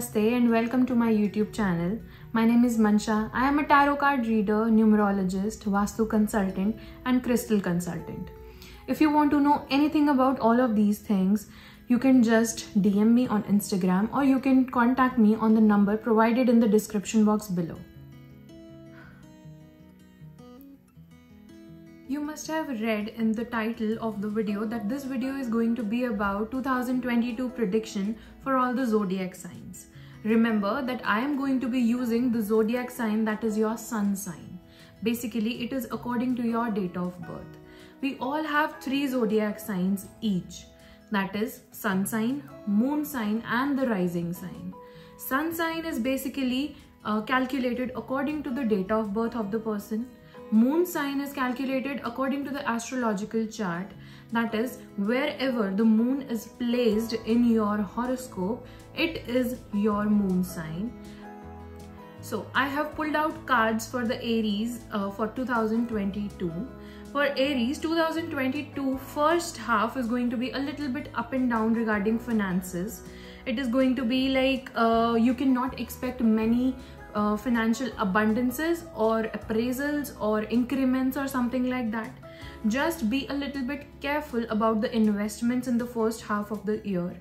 Namaste and welcome to my YouTube channel. My name is Mansha. I am a tarot card reader, numerologist, Vastu consultant and crystal consultant. If you want to know anything about all of these things, you can just DM me on Instagram or you can contact me on the number provided in the description box below. You must have read in the title of the video that this video is going to be about 2022 prediction for all the zodiac signs. Remember that I am going to be using the zodiac sign that is your sun sign. Basically, it is according to your date of birth. We all have 3 zodiac signs each. That is sun sign, moon sign and the rising sign. Sun sign is basically calculated according to the date of birth of the person. Moon sign is calculated according to the astrological chart, that is, wherever the moon is placed in your horoscope, it is your moon sign. So I have pulled out cards for the Aries for 2022. For Aries, 2022 first half is going to be a little bit up and down regarding finances. It is going to be like you cannot expect many financial abundances or appraisals or increments or something like that. Just be a little bit careful about the investments in the first half of the year.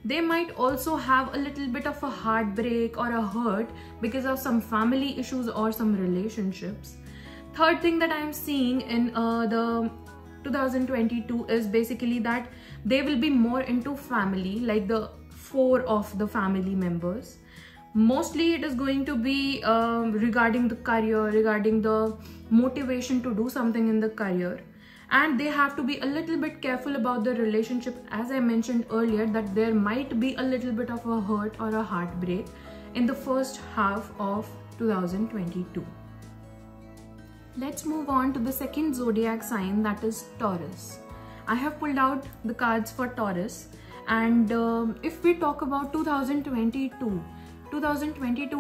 They might also have a little bit of a heartbreak or a hurt because of some family issues or some relationships. Third thing that I am seeing in the 2022 is basically that they will be more into family, like the 4 of the family members. Mostly it is going to be regarding the career, regarding the motivation to do something in the career. And they have to be a little bit careful about the relationship, as I mentioned earlier, that there might be a little bit of a hurt or a heartbreak in the first half of 2022. Let's move on to the second zodiac sign, that is Taurus. I have pulled out the cards for Taurus, and if we talk about 2022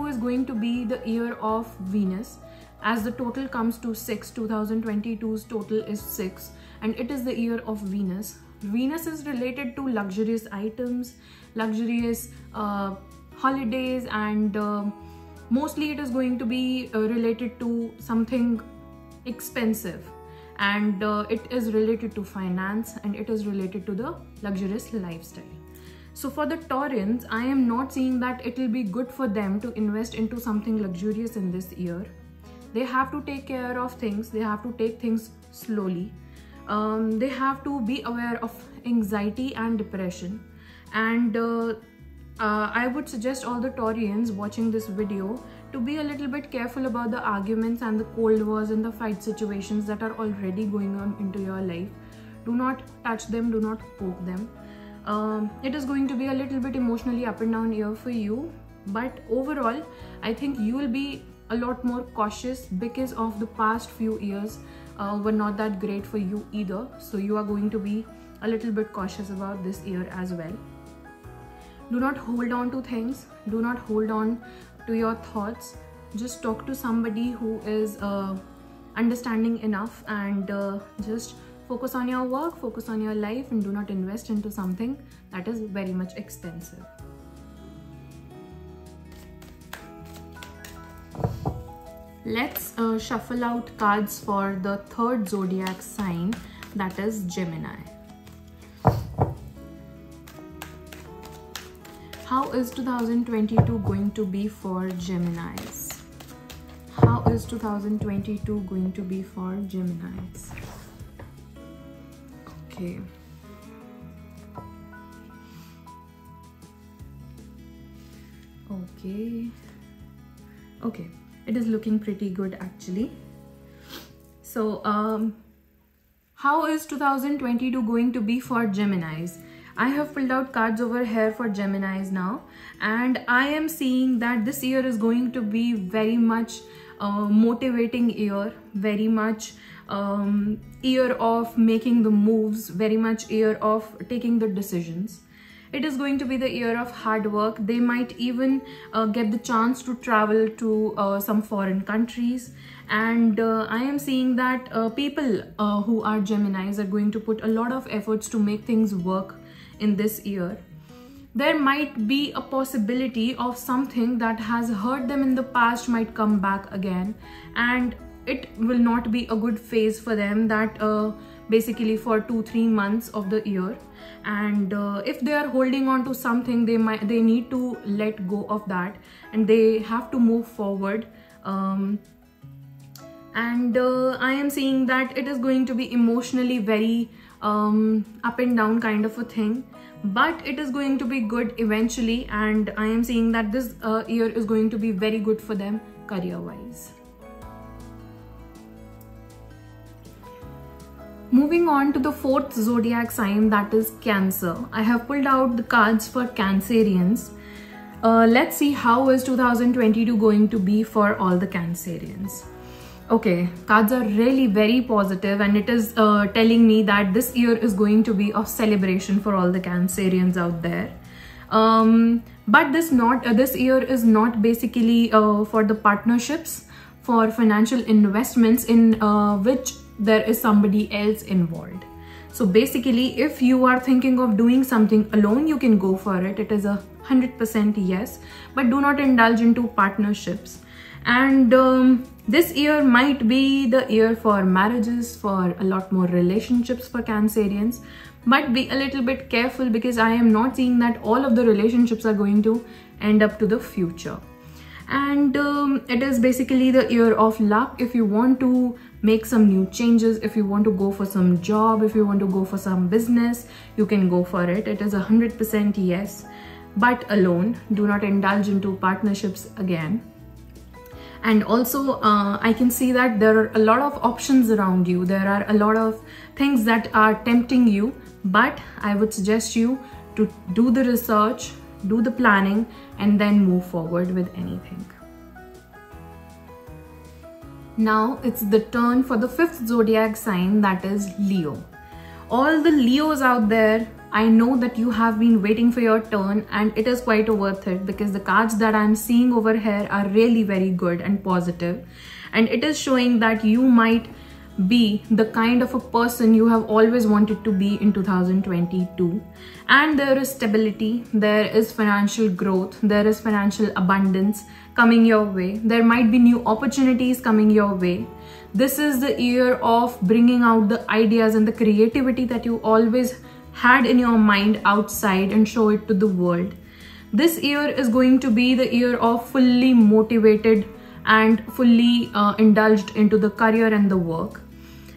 is going to be the year of Venus, as the total comes to 6. 2022's total is 6 and it is the year of Venus. Venus is related to luxurious items, luxurious holidays, and mostly it is going to be related to something expensive, and it is related to finance, and it is related to the luxurious lifestyle. So for the Taurans, I am not seeing that it will be good for them to invest into something luxurious in this year. They have to take care of things, they have to take things slowly. They have to be aware of anxiety and depression. And I would suggest all the Taurians watching this video to be a little bit careful about the arguments and the cold wars and the fight situations that are already going on into your life. Do not touch them, do not poke them. It is going to be a little bit emotionally up and down year for you, but overall I think you will be a lot more cautious because of the past few years were not that great for you either. So you are going to be a little bit cautious about this year as well. Do not hold on to things, do not hold on to your thoughts. Just talk to somebody who is understanding enough, and just focus on your work, focus on your life, and do not invest into something that is very much expensive. Let's shuffle out cards for the third zodiac sign, that is Gemini. How is 2022 going to be for Geminis? How is 2022 going to be for Geminis? Okay. Okay, it is looking pretty good actually. So how is 2022 going to be for Geminis? I have pulled out cards over here for Geminis now, and I am seeing that this year is going to be very much motivating year, very much year of making the moves, very much year of taking the decisions. It is going to be the year of hard work. They might even get the chance to travel to some foreign countries, and I am seeing that people who are Geminis are going to put a lot of efforts to make things work in this year. there might be a possibility of something that has hurt them in the past might come back again, and it will not be a good phase for them, that basically for 2-3 months of the year. And if they are holding on to something, they need to let go of that, and they have to move forward. And I am seeing that it is going to be emotionally very up and down kind of a thing, but it is going to be good eventually, and I am seeing that this year is going to be very good for them career wise. Moving on to the 4th zodiac sign, that is Cancer. I have pulled out the cards for Cancerians. Let's see how is 2022 going to be for all the Cancerians. Okay, cards are really very positive, and it is telling me that this year is going to be of celebration for all the Cancerians out there. But this year is not basically for the partnerships, for financial investments in which there is somebody else involved. So basically, if you are thinking of doing something alone, you can go for it. It is 100% yes, but do not indulge into partnerships. And this year might be the year for marriages, for a lot more relationships for Cancerians, but be a little bit careful, because I am not seeing that all of the relationships are going to end up to the future. And it is basically the year of luck. If you want to make some new changes, if you want to go for some job, if you want to go for some business, you can go for it. It is 100% yes, but alone. Do not indulge into partnerships again. And also I can see that there are a lot of options around you. There are a lot of things that are tempting you, but I would suggest you to do the research, do the planning, and then move forward with anything. Now it's the turn for the 5th zodiac sign, that is Leo. All the Leos out there, I know that you have been waiting for your turn, and it is quite worth it, because the cards that I'm seeing over here are really very good and positive, and it is showing that you might be the kind of a person you have always wanted to be in 2022. And there is stability, there is financial growth, there is financial abundance coming your way. There might be new opportunities coming your way. This is the year of bringing out the ideas and the creativity that you always had in your mind outside and show it to the world. This year is going to be the year of fully motivated and fully indulged into the career and the work.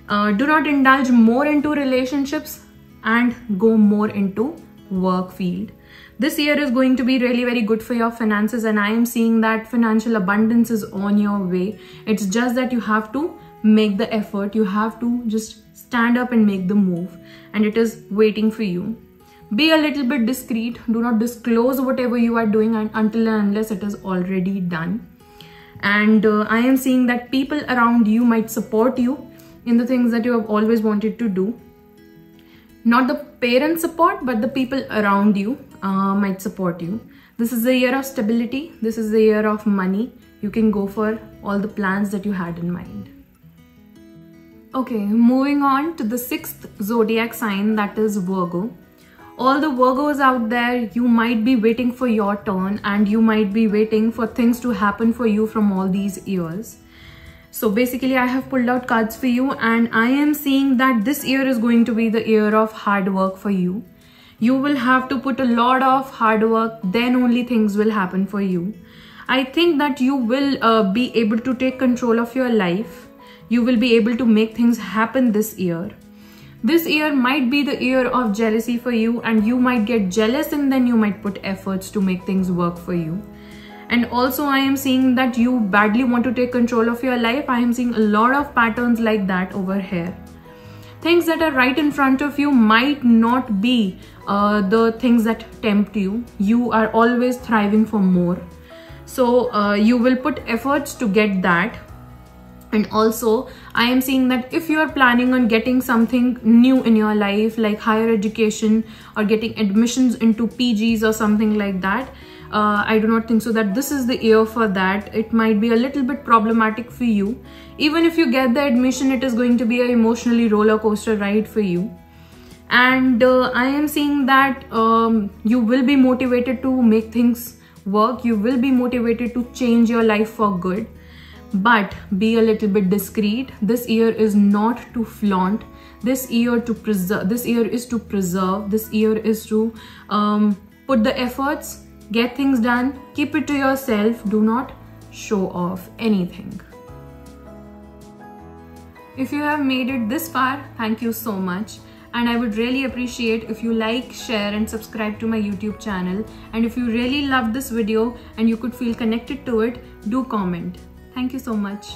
Do not indulge more into relationships and go more into work field. This year is going to be really very good for your finances, and I am seeing that financial abundance is on your way. It's just that you have to make the effort. You have to just stand up and make the move, and it is waiting for you. Be a little bit discreet. Do not disclose whatever you are doing until and unless it is already done. And I am seeing that people around you might support you in the things that you have always wanted to do. Not the parent support, but the people around you might support you. This is the year of stability. This is the year of money. You can go for all the plans that you had in mind. Okay, moving on to the 6th zodiac sign, that is Virgo. All the Virgos out there, you might be waiting for your turn, and you might be waiting for things to happen for you from all these years. So basically, I have pulled out cards for you, and I am seeing that this year is going to be the year of hard work for you. You will have to put a lot of hard work, then only things will happen for you. I think that you will be able to take control of your life. You will be able to make things happen this year. This year might be the year of jealousy for you, and you might get jealous, and then you might put efforts to make things work for you. And also I am seeing that you badly want to take control of your life. I am seeing a lot of patterns like that over here. Things that are right in front of you might not be the things that tempt you. You are always thriving for more. So you will put efforts to get that. And also I am seeing that if you are planning on getting something new in your life, like higher education or getting admissions into PGs or something like that, I do not think so that this is the year for that. It might be a little bit problematic for you. Even if you get the admission, it is going to be an emotionally roller coaster ride for you. and I am seeing that you will be motivated to make things work. You will be motivated to change your life for good, but be a little bit discreet. This year is not to flaunt. This year to preserve. This year is to preserve. This year is to put the efforts, get things done, keep it to yourself. Do not show off anything. If you have made it this far, thank you so much. And I would really appreciate if you like, share and subscribe to my YouTube channel. And if you really loved this video and you could feel connected to it, do comment. Thank you so much.